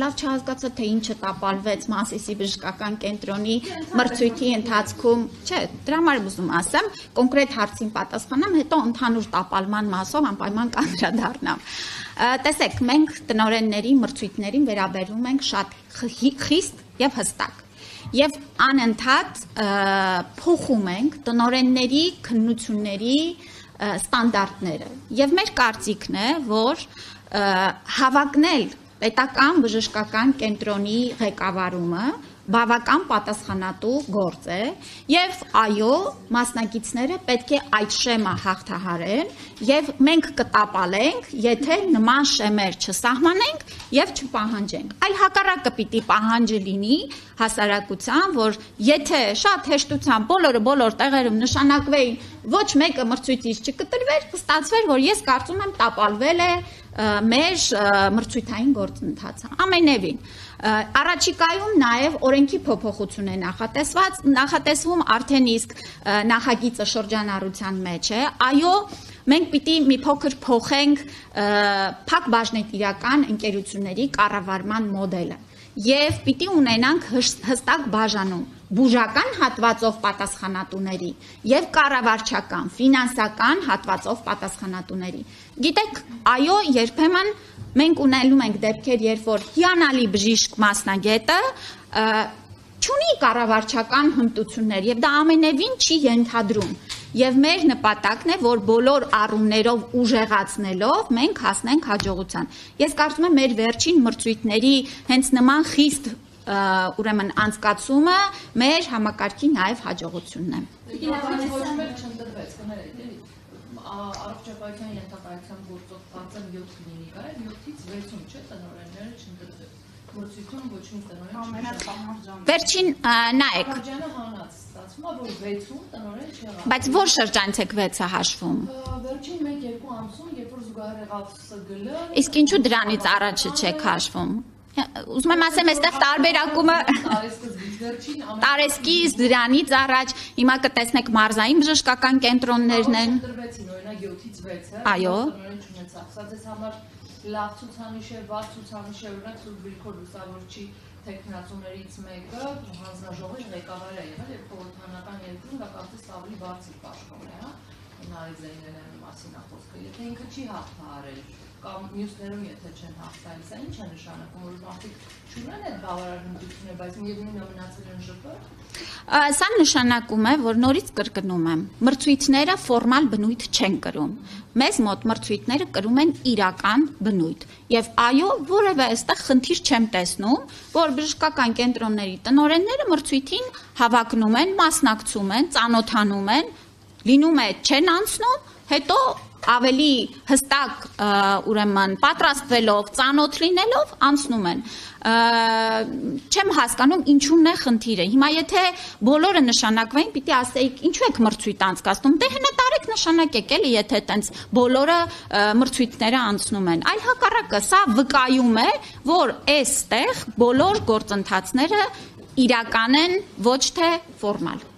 լավ չհասկացա, թե ինչը տապալվեց Մասիսի բժշկական կենտրոնի մրցույթի ընթացքում, չէ, դրա համար եմ ուզում ասեմ, կոնկրետ հարցին պատասխանեմ, հետո ընդհանուր տապալման մասով անպայման կանդրադառնամ։ Տեսեք, մենք տնօրենների մրցույթներին վերաբերվում ենք շատ խիստ եւ հստակ։ Եվ անընդհատ փոխում ենք տնօրենների քննությունների ստանդարտները։ Եվ մեր կարծիքն է, որ հավակնել պետական բժշկական կենտրոնի ղեկավարումը բավական պատասխանատու գործ է եւ այո, մասնակիցները պետք է այդ շեմը հաղթահարեն եւ մենք կտապալենք, եթե նման շեմեր չսահմանենք եւ չպահանջենք։ Այլ հակառակը պիտի պահանջը լինի հասարակության, որ եթե շատ հեշտությամբ բոլոր տեղերում նշանակվեին ոչ մեկը մրցույթից չկտրվեր, կստացվեր, որ ես կարծում եմ տապալվել է մեր մրցույթային գործընթացը։ Ամենևին Առաջիկայում նաև օրենքի փոփոխություն է նախատեսվում արդեն իսկ նախագիծը շրջանառության մեջ է, այո, մենք պիտի մի փոքր փոխենք փակ բաժնետիրական ընկերությունների կառավարման մոդելը եւ պիտի ունենանք հստակ բաժանում բուժական հատվածով պատասխանատուների եւ կառավարչական, ֆինանսական հատվածով պատասխանատուների։ Գիտեք, այո, երբեմն մենք ունենում ենք դեպքեր, երբ որ հիանալի բժիշկ մասնագետը չունի կառավարչական հմտություններ եւ դա ամենևին չի ենթադրում։ Եվ մեր նպատակն է, որ բոլոր առումներով ուժեղացնելով մենք հասնենք հաջողության։ Ես կարծում եմ մեր վերջին մրցույթների հենց նման խիստ ուրեմն անցկացումը մեր համակարգի նաև հաջողությունն է։ Առողջապահության ենթակայության գործող կարծեմ 7 կլինիկա է, 7-ից 6-ում չէ տնօրենները չընտրվեց։ Մրցույթում ոչ մի տնօրեն չի։ Վերջին նայեք։ Շրջանը հանած ստացվում է, որ 6-ում տնօրեն չեղավ։ Բայց որ շրջանից է 6-ը հաշվում։ Վերջին 1-2 ամսում, երբ որ զուգահեռ եղավ ՍԳԼ։ Իսկ ինչու դրանից առաջը չեք հաշվում։ Ուզում եմ ասեմ, այստեղ տարբերակումը տարեսկից դրանից առաջ հիմա կտեսնեք մարզային բժշկական կենտրոններն են։ Օրինակ 7-ից 6-ը։ Այո։ Սա ձեզ համար լավ ցուցանիշ է, վատ ցուցանիշ է, օրինակ Սուրբ Գրիգոր Լուսավորչի թեկնածուներից մեկը հանձնաժողովի ղեկավար է եղել եւ խորհրդանական երկրում դա կարծես ավելի բարձր պաշտոն է, հա։ Նարեկ Զեյնալյանի մասին է խոսքը։ Եթե ինքը չի հաղթահարել կամ մյուսներում եթե չեն հաղթահարել, սա ինչ է նշանակում, որ մարդիկ չունեն այդ բավարար հմտությունը, բայց միևնույնն է մնացել են ԺՊ։ Սա նշանակում է, որ նորից կրկնում եմ, մրցույթները ֆորմալ բնույթ չեն կրում։ Մեզ մոտ մրցույթները կրում են իրական բնույթ։ Եվ այո, որևէ այստեղ խնդիր չեմ տեսնում, որ բժշկական կենտրոնների տնօրենները մրցույթին հավակնում են, մասնակցում են, ծանոթանում են, լինում է չեն անցնում, հետո ավելի հստակ ուրեմն պատրաստվելով, ծանոթ լինելով անցնում են։ Չեմ հասկանում ինչու՞մն է խնդիրը։ Հիմա եթե բոլորը նշանակվային, պիտի ասեիք, ինչու եք մրցույթ անցկացնում։ Դե հենա տարեք նշանակեք էլի, եթե տենց բոլորը մրցույթները անցնում են։ Այլ հակառակը, սա վկայում է, որ այստեղ բոլոր գործընթացները իրական են, ոչ թե ֆորմալ։